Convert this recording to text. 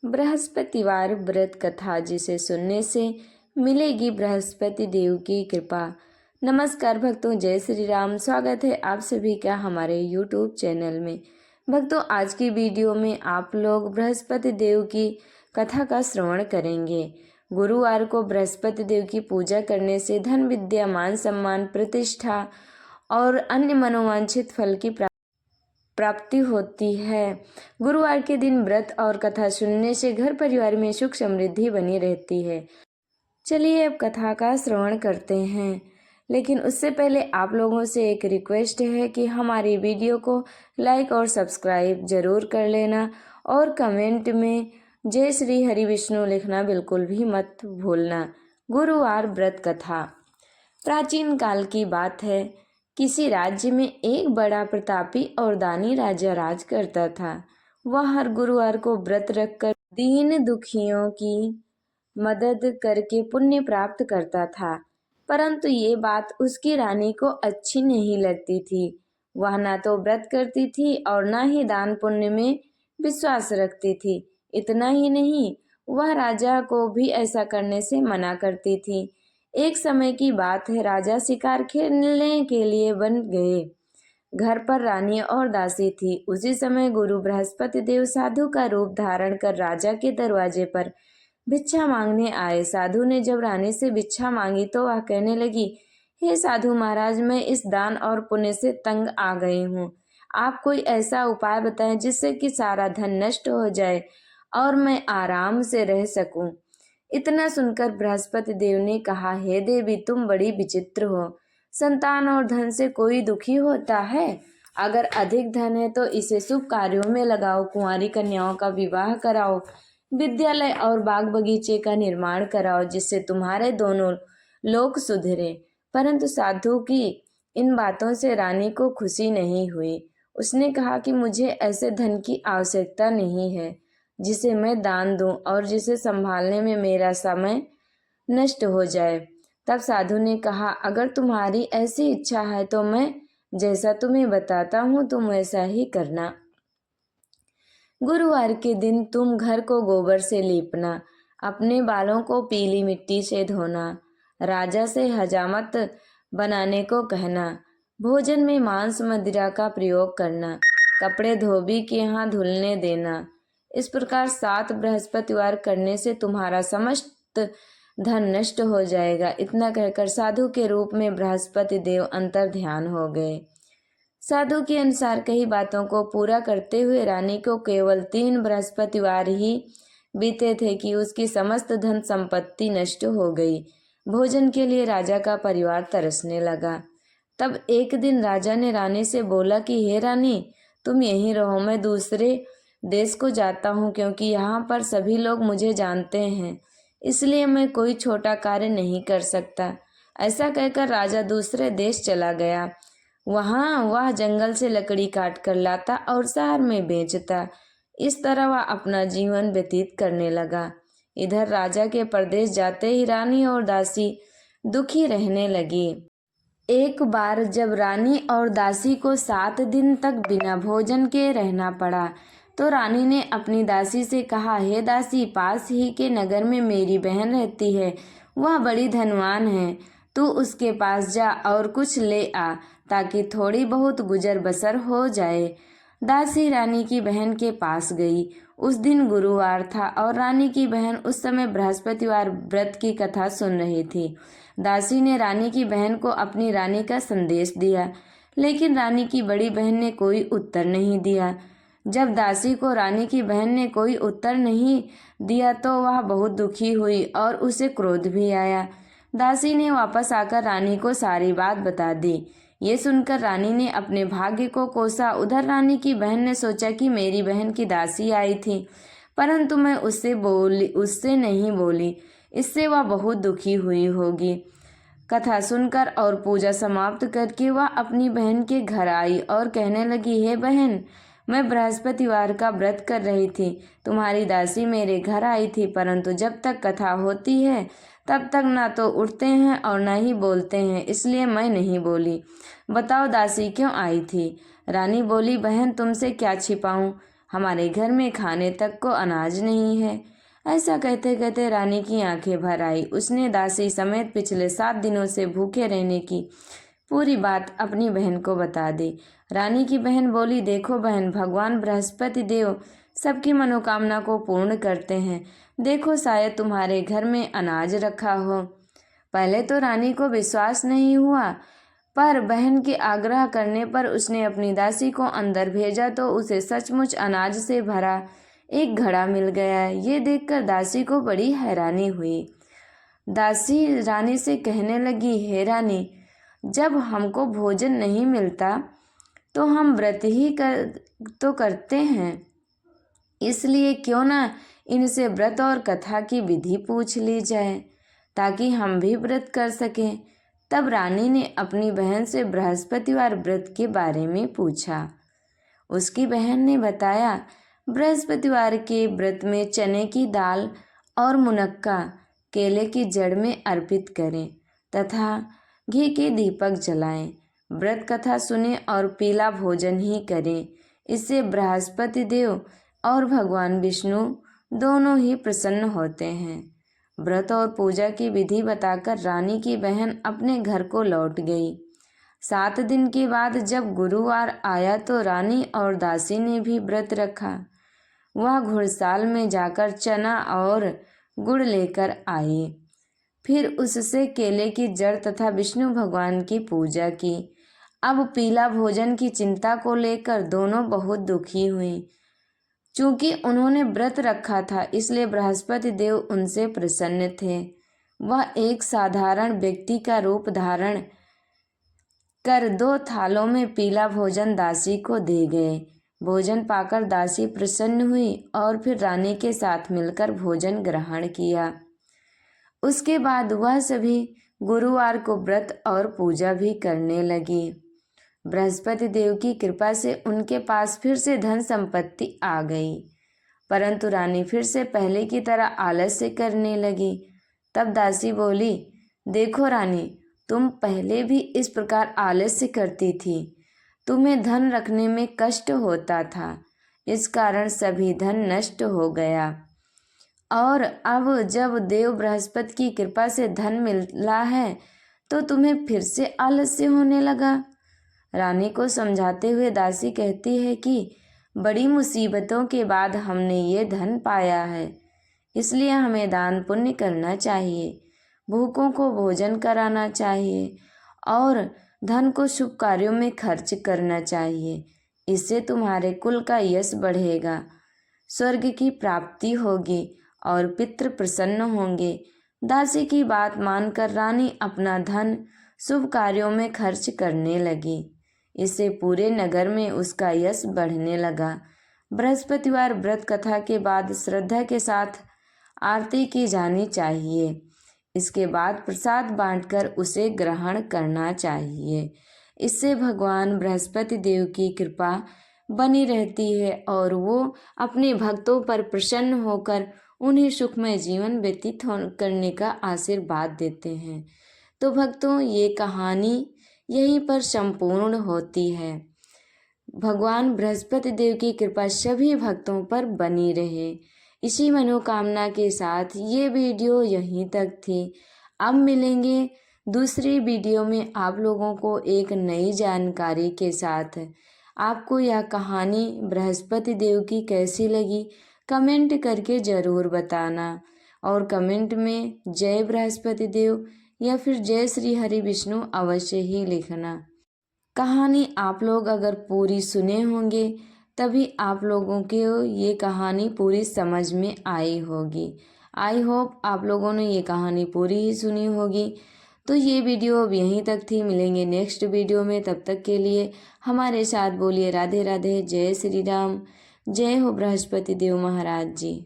बृहस्पतिवार व्रत कथा जिसे सुनने से मिलेगी बृहस्पति देव की कृपा। नमस्कार भक्तों, जय श्री राम। स्वागत है आप सभी का हमारे YouTube चैनल में। भक्तों, आज की वीडियो में आप लोग बृहस्पति देव की कथा का श्रवण करेंगे। गुरुवार को बृहस्पति देव की पूजा करने से धन, विद्या, मान सम्मान, प्रतिष्ठा और अन्य मनोवांछित फल की प्राप्ति होती है। गुरुवार के दिन व्रत और कथा सुनने से घर परिवार में सुख समृद्धि बनी रहती है। चलिए अब कथा का श्रवण करते हैं, लेकिन उससे पहले आप लोगों से एक रिक्वेस्ट है कि हमारी वीडियो को लाइक और सब्सक्राइब जरूर कर लेना और कमेंट में जय श्री हरि विष्णु लिखना बिल्कुल भी मत भूलना। गुरुवार व्रत कथा। प्राचीन काल की बात है। किसी राज्य में एक बड़ा प्रतापी और दानी राजा राज करता था। वह हर गुरुवार को व्रत रखकर दीन दुखियों की मदद करके पुण्य प्राप्त करता था, परंतु ये बात उसकी रानी को अच्छी नहीं लगती थी। वह ना तो व्रत करती थी और ना ही दान पुण्य में विश्वास रखती थी। इतना ही नहीं, वह राजा को भी ऐसा करने से मना करती थी। एक समय की बात है, राजा शिकार खेलने के लिए वन गए। घर पर रानी और दासी थी। उसी समय गुरु बृहस्पति देव साधु का रूप धारण कर राजा के दरवाजे पर भिक्षा मांगने आए। साधु ने जब रानी से भिक्षा मांगी तो वह कहने लगी, हे साधु महाराज, मैं इस दान और पुण्य से तंग आ गई हूँ। आप कोई ऐसा उपाय बताएं जिससे कि सारा धन नष्ट हो जाए और मैं आराम से रह सकूं। इतना सुनकर बृहस्पति देव ने कहा, हे देवी, तुम बड़ी विचित्र हो। संतान और धन से कोई दुखी होता है? अगर अधिक धन है तो इसे शुभ कार्यों में लगाओ, कुंवारी कन्याओं का विवाह कराओ, विद्यालय और बाग बगीचे का निर्माण कराओ, जिससे तुम्हारे दोनों लोक सुधरे। परंतु साधु की इन बातों से रानी को खुशी नहीं हुई। उसने कहा कि मुझे ऐसे धन की आवश्यकता नहीं है जिसे मैं दान दूं और जिसे संभालने में मेरा समय नष्ट हो जाए। तब साधु ने कहा, अगर तुम्हारी ऐसी इच्छा है तो मैं जैसा तुम्हें बताता हूँ तुम वैसा ही करना। गुरुवार के दिन तुम घर को गोबर से लीपना, अपने बालों को पीली मिट्टी से धोना, राजा से हजामत बनाने को कहना, भोजन में मांस मदिरा का प्रयोग करना, कपड़े धोबी के यहाँ धुलने देना। इस प्रकार 7 बृहस्पतिवार करने से तुम्हारा समस्त धन नष्ट हो जाएगा। इतना कहकर साधु के रूप में बृहस्पति देव अंतर ध्यान हो गए। साधु के अनुसार कई बातों को पूरा करते हुए रानी को केवल 3 बृहस्पतिवार ही बीते थे कि उसकी समस्त धन संपत्ति नष्ट हो गई। भोजन के लिए राजा का परिवार तरसने लगा। तब एक दिन राजा ने रानी से बोला कि हे रानी, तुम यहीं रहो, मैं दूसरे देश को जाता हूँ, क्योंकि यहाँ पर सभी लोग मुझे जानते हैं, इसलिए मैं कोई छोटा कार्य नहीं कर सकता। ऐसा कहकर राजा दूसरे देश चला गया। वहाँ वह जंगल से लकड़ी काट कर लाता और शहर में बेचता। इस तरह वह अपना जीवन व्यतीत करने लगा। इधर राजा के परदेश जाते ही रानी और दासी दुखी रहने लगी। एक बार जब रानी और दासी को 7 दिन तक बिना भोजन के रहना पड़ा तो रानी ने अपनी दासी से कहा, हे दासी, पास ही के नगर में मेरी बहन रहती है, वह बड़ी धनवान है, तू उसके पास जा और कुछ ले आ ताकि थोड़ी बहुत गुजर बसर हो जाए। दासी रानी की बहन के पास गई। उस दिन गुरुवार था और रानी की बहन उस समय बृहस्पतिवार व्रत की कथा सुन रही थी। दासी ने रानी की बहन को अपनी रानी का संदेश दिया, लेकिन रानी की बड़ी बहन ने कोई उत्तर नहीं दिया। जब दासी को रानी की बहन ने कोई उत्तर नहीं दिया तो वह बहुत दुखी हुई और उसे क्रोध भी आया। दासी ने वापस आकर रानी को सारी बात बता दी। ये सुनकर रानी ने अपने भाग्य को कोसा। उधर रानी की बहन ने सोचा कि मेरी बहन की दासी आई थी, परंतु मैं उससे नहीं बोली, इससे वह बहुत दुखी हुई होगी। कथा सुनकर और पूजा समाप्त करके वह अपनी बहन के घर आई और कहने लगी, हे बहन, मैं बृहस्पतिवार का व्रत कर रही थी। तुम्हारी दासी मेरे घर आई थी, परंतु जब तक कथा होती है तब तक ना तो उठते हैं और ना ही बोलते हैं, इसलिए मैं नहीं बोली। बताओ दासी क्यों आई थी? रानी बोली, बहन, तुमसे क्या छिपाऊं, हमारे घर में खाने तक को अनाज नहीं है। ऐसा कहते कहते रानी की आंखें भर आई। उसने दासी समेत पिछले 7 दिनों से भूखे रहने की पूरी बात अपनी बहन को बता दी। रानी की बहन बोली, देखो बहन, भगवान बृहस्पति देव सबकी मनोकामना को पूर्ण करते हैं। देखो शायद तुम्हारे घर में अनाज रखा हो। पहले तो रानी को विश्वास नहीं हुआ, पर बहन के आग्रह करने पर उसने अपनी दासी को अंदर भेजा तो उसे सचमुच अनाज से भरा एक घड़ा मिल गया। ये देखकर दासी को बड़ी हैरानी हुई। दासी रानी से कहने लगी, हे रानी, जब हमको भोजन नहीं मिलता तो हम व्रत ही करते हैं, इसलिए क्यों ना इनसे व्रत और कथा की विधि पूछ ली जाए ताकि हम भी व्रत कर सकें। तब रानी ने अपनी बहन से बृहस्पतिवार व्रत के बारे में पूछा। उसकी बहन ने बताया, बृहस्पतिवार के व्रत में चने की दाल और मुनक्का केले की जड़ में अर्पित करें तथा घी के दीपक जलाएं। व्रत कथा सुने और पीला भोजन ही करें। इससे बृहस्पति देव और भगवान विष्णु दोनों ही प्रसन्न होते हैं। व्रत और पूजा की विधि बताकर रानी की बहन अपने घर को लौट गई। 7 दिन के बाद जब गुरुवार आया तो रानी और दासी ने भी व्रत रखा। वह घुड़साल में जाकर चना और गुड़ लेकर आई। फिर उससे केले की जड़ तथा विष्णु भगवान की पूजा की। अब पीला भोजन की चिंता को लेकर दोनों बहुत दुखी हुई। चूंकि उन्होंने व्रत रखा था इसलिए बृहस्पति देव उनसे प्रसन्न थे। वह एक साधारण व्यक्ति का रूप धारण कर 2 थालों में पीला भोजन दासी को दे गए। भोजन पाकर दासी प्रसन्न हुई और फिर रानी के साथ मिलकर भोजन ग्रहण किया। उसके बाद वह सभी गुरुवार को व्रत और पूजा भी करने लगी। बृहस्पति देव की कृपा से उनके पास फिर से धन संपत्ति आ गई, परंतु रानी फिर से पहले की तरह आलस्य करने लगी। तब दासी बोली, देखो रानी, तुम पहले भी इस प्रकार आलस्य करती थी। तुम्हें धन रखने में कष्ट होता था, इस कारण सभी धन नष्ट हो गया, और अब जब देव बृहस्पति की कृपा से धन मिला है तो तुम्हें फिर से आलस्य होने लगा। रानी को समझाते हुए दासी कहती है कि बड़ी मुसीबतों के बाद हमने ये धन पाया है, इसलिए हमें दान पुण्य करना चाहिए, भूखों को भोजन कराना चाहिए और धन को शुभ कार्यों में खर्च करना चाहिए। इससे तुम्हारे कुल का यश बढ़ेगा, स्वर्ग की प्राप्ति होगी और पितृ प्रसन्न होंगे। दासी की बात मानकर रानी अपना धन शुभ कार्यों में खर्च करने लगी। इससे पूरे नगर में उसका यश बढ़ने लगा। बृहस्पतिवार व्रत कथा के बाद श्रद्धा के साथ आरती की जानी चाहिए। इसके बाद प्रसाद बांटकर उसे ग्रहण करना चाहिए। इससे भगवान बृहस्पति देव की कृपा बनी रहती है और वो अपने भक्तों पर प्रसन्न होकर उन्हें सुखमय जीवन व्यतीत करने का आशीर्वाद देते हैं। तो भक्तों, ये कहानी यहीं पर संपूर्ण होती है। भगवान बृहस्पति देव की कृपा सभी भक्तों पर बनी रहे, इसी मनोकामना के साथ ये वीडियो यहीं तक थी। अब मिलेंगे दूसरी वीडियो में आप लोगों को एक नई जानकारी के साथ। आपको यह कहानी बृहस्पति देव की कैसी लगी कमेंट करके ज़रूर बताना, और कमेंट में जय बृहस्पति देव या फिर जय श्री हरि विष्णु अवश्य ही लिखना। कहानी आप लोग अगर पूरी सुने होंगे तभी आप लोगों को ये कहानी पूरी समझ में आई होगी। आई होप आप लोगों ने ये कहानी पूरी ही सुनी होगी। तो ये वीडियो अब यहीं तक थी। मिलेंगे नेक्स्ट वीडियो में, तब तक के लिए हमारे साथ बोलिए राधे राधे, जय श्री राम, जय हो बृहस्पति देव महाराज जी।